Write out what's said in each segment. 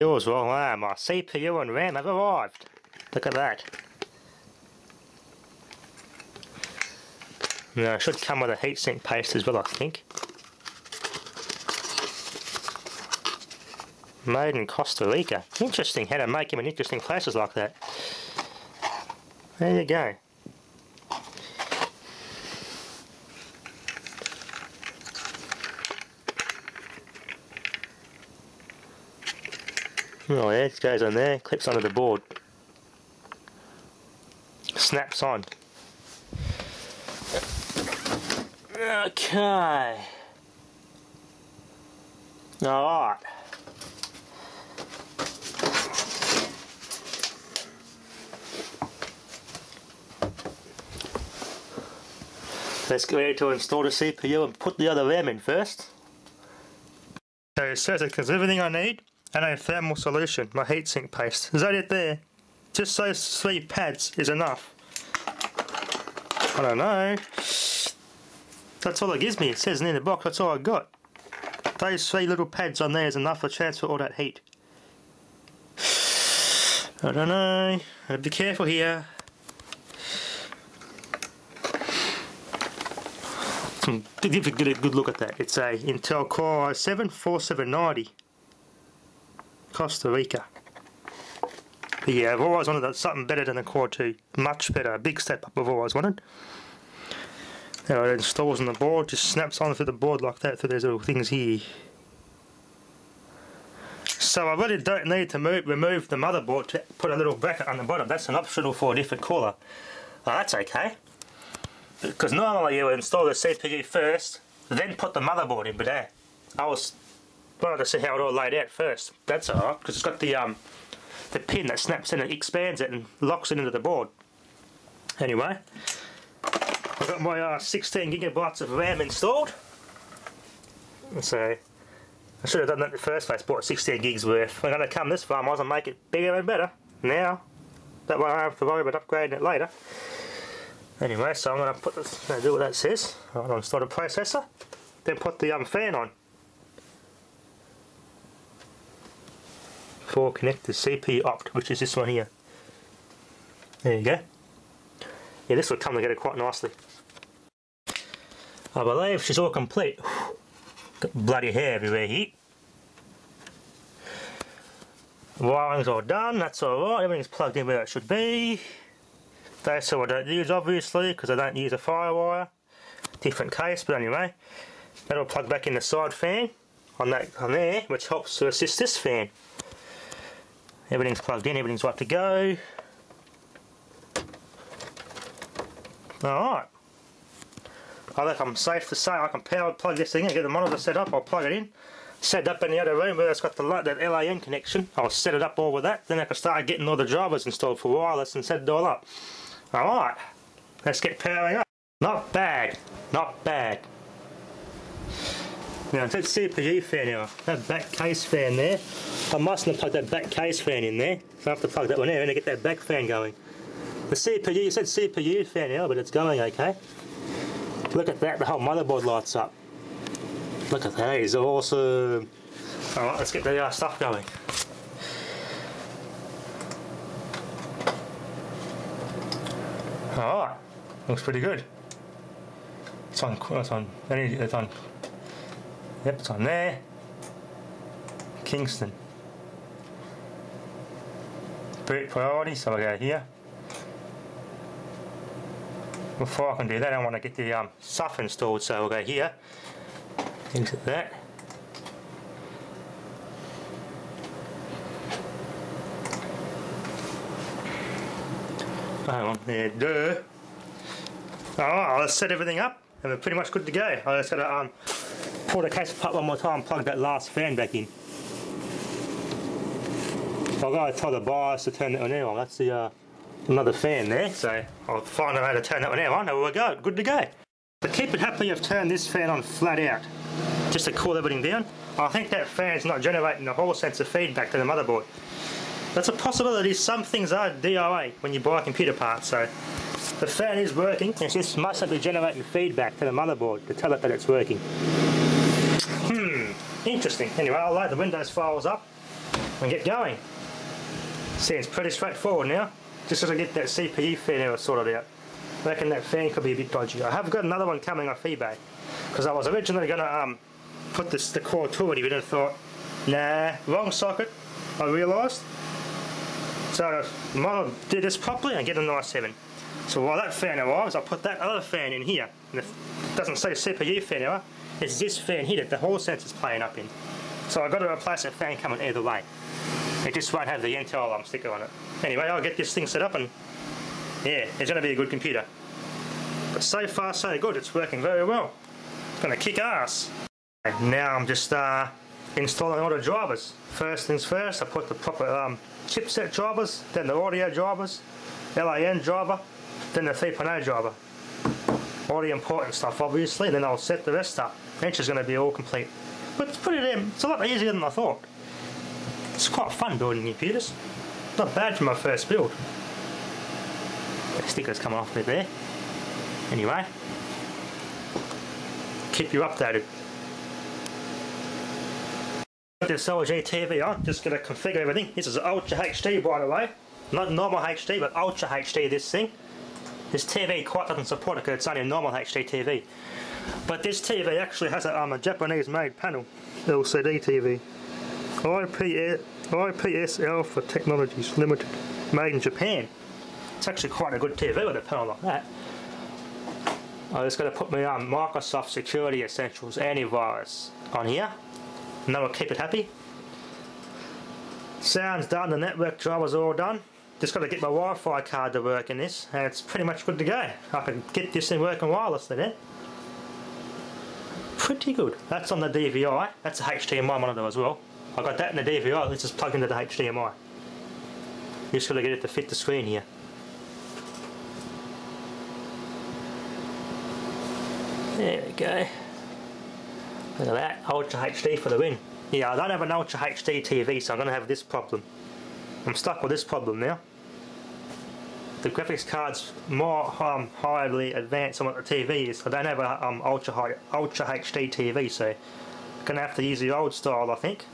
Yours well, my CPU and RAM have arrived. Look at that. Now it should come with a heatsink paste as well, I think. Made in Costa Rica. Interesting how to make them in interesting places like that. There you go. Oh yeah, it goes on there, clips onto the board. Snaps on. Okay. Alright. Let's get ready to install the CPU and put the other RAM in first. So it says it has everything I need and a thermal solution, my heatsink paste. Is that it there? Just those 3 pads is enough. I don't know. That's all it gives me. It says in the box, that's all I got. Those 3 little pads on there is enough to transfer all that heat. I don't know. Gotta be careful here. Give a good look at that. It's a Intel Core i7 4790. Costa Rica. But yeah, I've always wanted something better than the Core 2. Much better. A big step up I've always wanted. Now it installs on the board, just snaps onto the board like that through these little things here. So I really don't need to remove the motherboard to put a little bracket on the bottom. That's an optional for a different cooler. Oh, that's okay. Because normally you would install the CPU first, then put the motherboard in, but I wanted to see how it all laid out first. That's alright, because it's got the pin that snaps in and expands it and locks it into the board. Anyway, I've got my 16 gigabytes of RAM installed. So I should have done that in the first place, bought 16 gigs worth. I'm going to come this far, I might as well make it bigger and better now. That way I don't have to worry about upgrading it later. Anyway, so I'm going to put this, do what that says. I'm going to install the processor, then put the fan on. For connect the CPU opt, which is this one here. There you go. Yeah, this will come together quite nicely. I believe she's all complete. Got bloody hair everywhere here. Wiring's all done, that's alright, everything's plugged in where it should be. Those two I don't use obviously because I don't use a firewire. Different case, but anyway. That'll plug back in the side fan on there, which helps to assist this fan. Everything's plugged in, everything's right to go. Alright. I think I'm safe to say I can power plug this thing in, get the monitor set up, I'll plug it in. Set it up in the other room where it's got that LAN connection. I'll set it up all with that, then I can start getting all the drivers installed for wireless and set it all up. Alright, let's get powering up. Not bad, not bad. Now, that CPU fan here, that back case fan there, I mustn't have plugged that back case fan in there, so I have to plug that one in and get that back fan going. The CPU, you said CPU fan here, but it's going okay. Look at that, the whole motherboard lights up. Look at that, he's awesome. Alright, let's get the stuff going. Alright, looks pretty good. It's on, yep, it's on there. Kingston. Boot priority, so I go here. Before I can do that, I want to get the stuff installed, so we'll go here. Exit that. Hang on, there, duh. Alright, let's set everything up and we're pretty much good to go. I just gotta pull the case apart one more time and plug that last fan back in. I'll go tell the BIOS to turn that one on. That's the another fan there, so I'll find out how to turn that one on. There we go, good to go. But keep it happy you've turned this fan on flat out, just to cool everything down. I think that fan's not generating the whole sense of feedback to the motherboard. That's a possibility. Some things are DIY when you buy computer parts, so the fan is working, it just mustn't be generating feedback to the motherboard to tell it that it's working. Interesting. Anyway, I'll load the Windows files up and get going. Seems pretty straightforward now. Just got to get that CPU fan error sorted out. I reckon that fan could be a bit dodgy. I have got another one coming off eBay, because I was originally going to put the Core 280, but I thought, nah, wrong socket, I realised. So I might do this properly and get a nice 7. So while that fan arrives, I'll put that other fan in here. And it doesn't say CPU fan error, it's this fan here that the Hall sensor's playing up in. So I've got to replace that fan coming either way. It just won't have the Intel sticker on it. Anyway, I'll get this thing set up and yeah, it's going to be a good computer. But so far so good, it's working very well. It's going to kick ass. Now I'm just installing all the drivers. First things first, I put the proper chipset drivers, then the audio drivers, LAN driver, then the 3.0 driver. All the important stuff obviously, then I'll set the rest up. Bench is going to be all complete. But it's a lot easier than I thought. It's quite fun building computers. Not bad for my first build. The stickers come off a bit there. Anyway, keep you updated. Got this LG TV on, just going to configure everything. This is Ultra HD by the way. Not normal HD, but Ultra HD this thing. This TV quite doesn't support it because it's only a normal HD TV. But this TV actually has a Japanese made panel. LCD TV. IPS Alpha Technologies Limited. Made in Japan. It's actually quite a good TV with a panel like that. I just got to put my Microsoft Security Essentials antivirus on here, and that will keep it happy. Sound's done, the network drivers are all done. Just got to get my Wi-Fi card to work in this, and it's pretty much good to go. I can get this thing working wirelessly then. Pretty good. That's on the DVI. That's a HDMI monitor as well. I got that in the DVI. Let's just plug into the HDMI. Just got to get it to fit the screen here. There we go. Look at that, Ultra HD for the win. Yeah, I don't have an Ultra HD TV, so I'm going to have this problem. I'm stuck with this problem now. The graphics card's more highly advanced than what the TV is. I don't have a Ultra HD TV, so I'm going to have to use the old style, I think,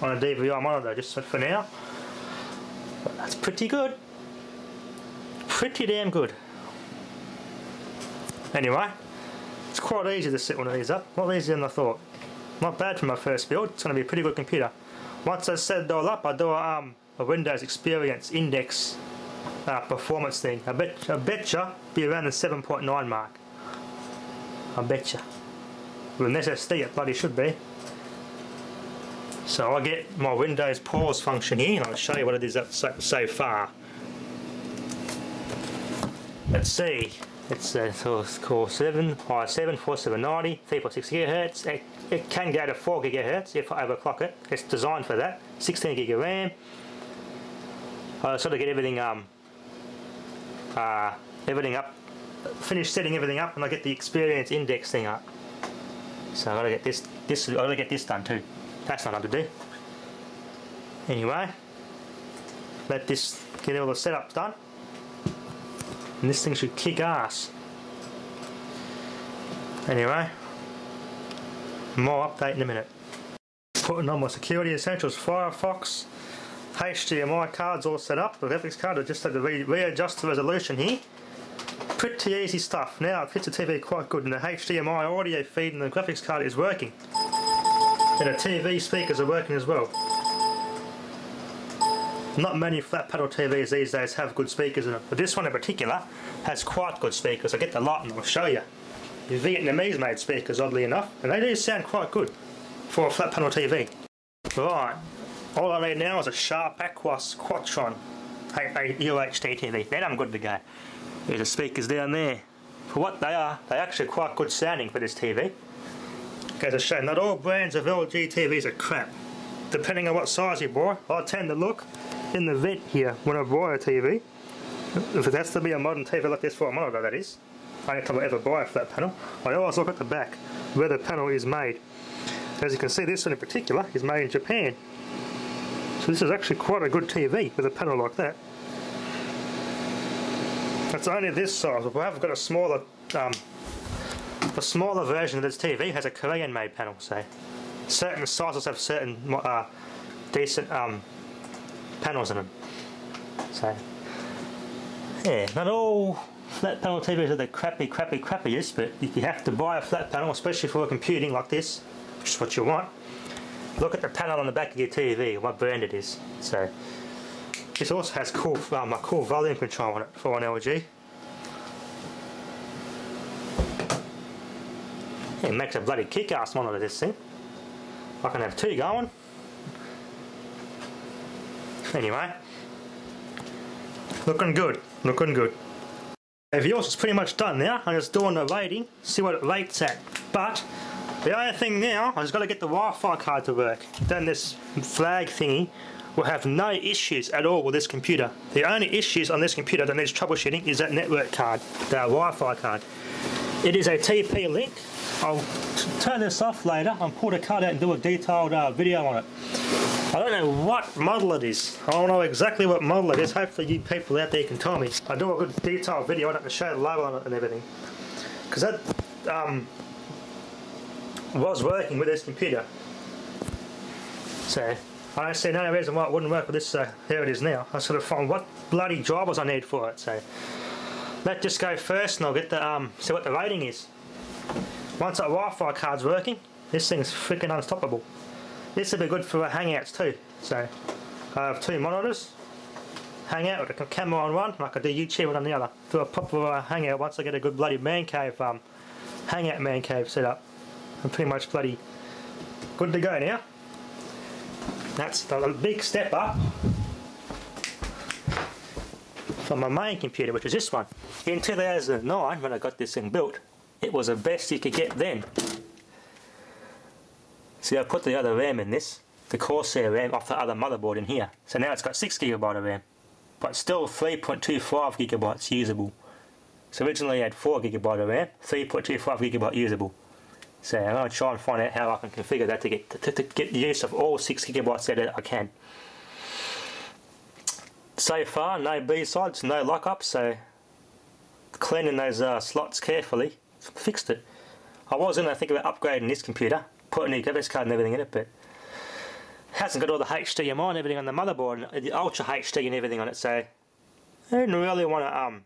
on a DVI monitor, just for now. But that's pretty good. Pretty damn good. Anyway, it's quite easy to set one of these up. A lot easier than I thought. Not bad for my first build. It's going to be a pretty good computer. Once I set it all up, I do a Windows Experience Index performance thing. I betcha be around the 7.9 mark. I betcha. With an SSD it bloody should be. So I get my Windows pause function here, and I'll show you what it is so far. Let's see. It's Core 7, i7 4790, 3.6 GHz. It can go to 4 GHz if I overclock it. It's designed for that. 16 GB of RAM. I sort of get everything up. Finish setting everything up, and I get the Experience Index thing up. So I gotta get this. I gotta get this done too. That's not hard to do. Anyway, let this get all the setups done. And this thing should kick ass. Anyway, more update in a minute. Putting on my Security Essentials Firefox. HDMI cards all set up. The graphics card, I just had to readjust the resolution here. Pretty easy stuff. Now it fits the TV quite good, and the HDMI audio feed and the graphics card is working. And the TV speakers are working as well. Not many flat panel TVs these days have good speakers in it, but this one in particular has quite good speakers. I get the lot and I'll show you. The Vietnamese made speakers, oddly enough, and they do sound quite good for a flat panel TV. Right, all I need now is a Sharp Aquos Quatron UHD TV. Then I'm good to go. There's the speakers down there. For what they are, they're actually quite good sounding for this TV. As I say, not all brands of LG TVs are crap. Depending on what size you buy, I tend to look in the vent here when I buy a TV. If it has to be a modern TV like this for a monitor, that is. Only time I ever buy a flat panel. I always look at the back where the panel is made. As you can see, this one in particular is made in Japan. So this is actually quite a good TV with a panel like that. It's only this size, but I've got a smaller, the smaller version of this TV has a Korean made panel, so certain sizes have certain decent panels in them. So yeah, not all flat panel TVs are the crappiest, but if you have to buy a flat panel, especially for computing like this, which is what you want, look at the panel on the back of your TV, what brand it is. So this also has cool, a cool volume control on it for an LG. It makes a bloody kick-ass monitor, this thing. I can have two going. Anyway, looking good, looking good. The yours is pretty much done now. I'm just doing the rating, see what it rates at. But the only thing now, I just got to get the Wi-Fi card to work. Then this flag thingy will have no issues at all with this computer. The only issues on this computer that needs troubleshooting is that network card, the Wi-Fi card. It is a TP-Link. I'll turn this off later and pull the card out and do a detailed video on it. I don't know what model it is. I don't know exactly what model it is. Hopefully you people out there can tell me. I'll do a good detailed video on it and show the logo on it and everything. Because that was working with this computer. So I don't see no reason why it wouldn't work with this, so here it is now. I sort of find what bloody drivers I need for it. So let's just go first and I'll get the see what the rating is. Once that Wi-Fi card's working, this thing's freaking unstoppable. This will be good for Hangouts too. So I have two monitors, Hangout with a camera on one, and I can do YouTube on the other. Do a proper Hangout once I get a good bloody man cave, Hangout man cave set up. I'm pretty much bloody good to go now. That's a big step up from my main computer, which is this one. In 2009, when I got this thing built, it was the best you could get then. See, I put the other RAM in this, the Corsair RAM off the other motherboard in here. So now it's got 6GB of RAM, but still 3.25GB usable. So originally I had 4GB of RAM, 3.25GB usable. So I'm going to try and find out how I can configure that to get the use of all 6GB that I can. So far, no B-sides, no lockups, so cleaning those slots carefully fixed it. I was going to think about upgrading this computer, putting a graphics card and everything in it, but it hasn't got all the HDMI and everything on the motherboard, and the Ultra HD and everything on it, so I didn't really want to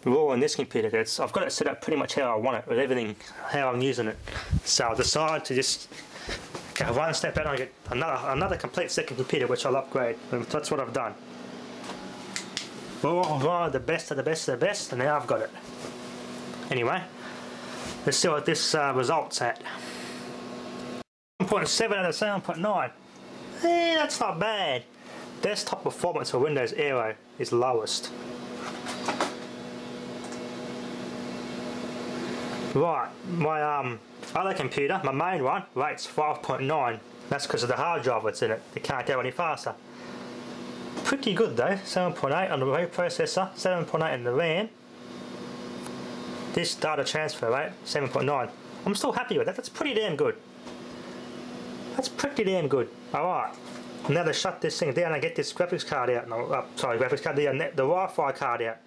ruin this computer, because I've got it set up pretty much how I want it, with everything how I'm using it. So I decided to just go one step out and get another complete second computer, which I'll upgrade, and that's what I've done. Well, the best of the best of the best, and now I've got it. Anyway, let's see what this results at. 7.7 out of 7.9. That's not bad. Desktop performance for Windows Aero is lowest. Right, my other computer, my main one, rates 5.9. That's because of the hard drive that's in it. It can't go any faster. Pretty good though, 7.8 on the processor, 7.8 in the RAM. This data transfer rate, 7.9. I'm still happy with that, that's pretty damn good. That's pretty damn good. Alright, now to shut this thing down and get this graphics card out. No, sorry, graphics card, the Wi-Fi card out.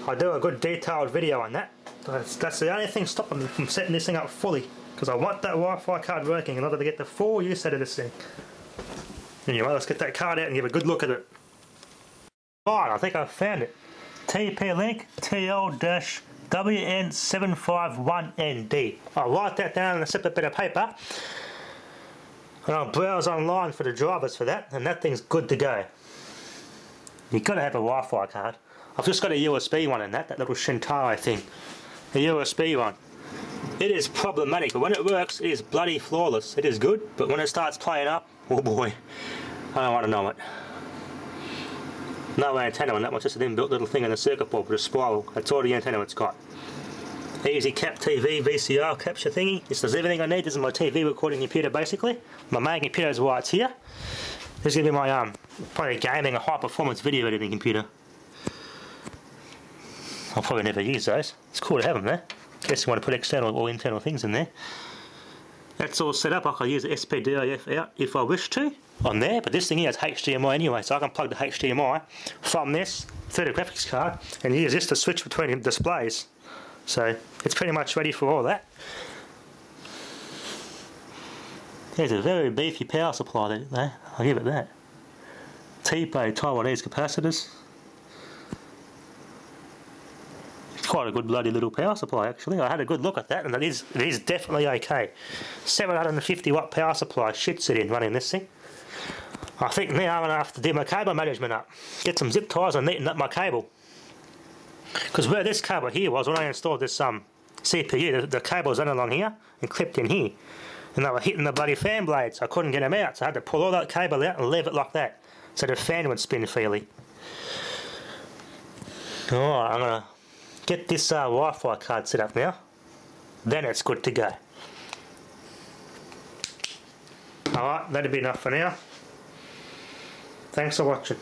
I'll do a good detailed video on that. That's the only thing stopping me from setting this thing up fully, because I want that Wi-Fi card working in order to get the full use out of this thing. Anyway, let's get that card out and give a good look at it. Right, I think I've found it. TP-Link TL-WN751ND. I'll write that down on a separate bit of paper, and I'll browse online for the drivers for that, and that thing's good to go. You've got to have a Wi-Fi card. I've just got a USB one in that little Shintaro thing. A USB one. It is problematic, but when it works, it is bloody flawless. It is good, but when it starts playing up, oh boy, I don't want to know it. No antenna on that one, just an inbuilt little thing in the circuit board with a spiral. That's all the antenna it's got. Easy cap TV, VCR capture thingy. This does everything I need. This is my TV recording computer basically. My main computer is why it's here. This is going to be my probably gaming, a high performance video editing computer. I'll probably never use those. It's cool to have them there. In case you want to put external or internal things in there. That's all set up. I can use the SPDIF out if I wish to on there, but this thing here has HDMI anyway, so I can plug the HDMI from this through the graphics card and use this to switch between displays. So it's pretty much ready for all that. There's a very beefy power supply there, I'll give it that. T-Bay Taiwanese capacitors. It's quite a good bloody little power supply actually. I had a good look at that and it is definitely okay. 750 watt power supply shits it in running this thing. I think now I'm going to have to do my cable management up. Get some zip ties and neaten up my cable. Because where this cable here was when I installed this CPU, the cables went along here and clipped in here. And they were hitting the bloody fan blades. I couldn't get them out, so I had to pull all that cable out and leave it like that, so the fan would spin freely. Alright, I'm going to get this Wi-Fi card set up now. Then it's good to go. Alright, that'll be enough for now. Thanks for watching.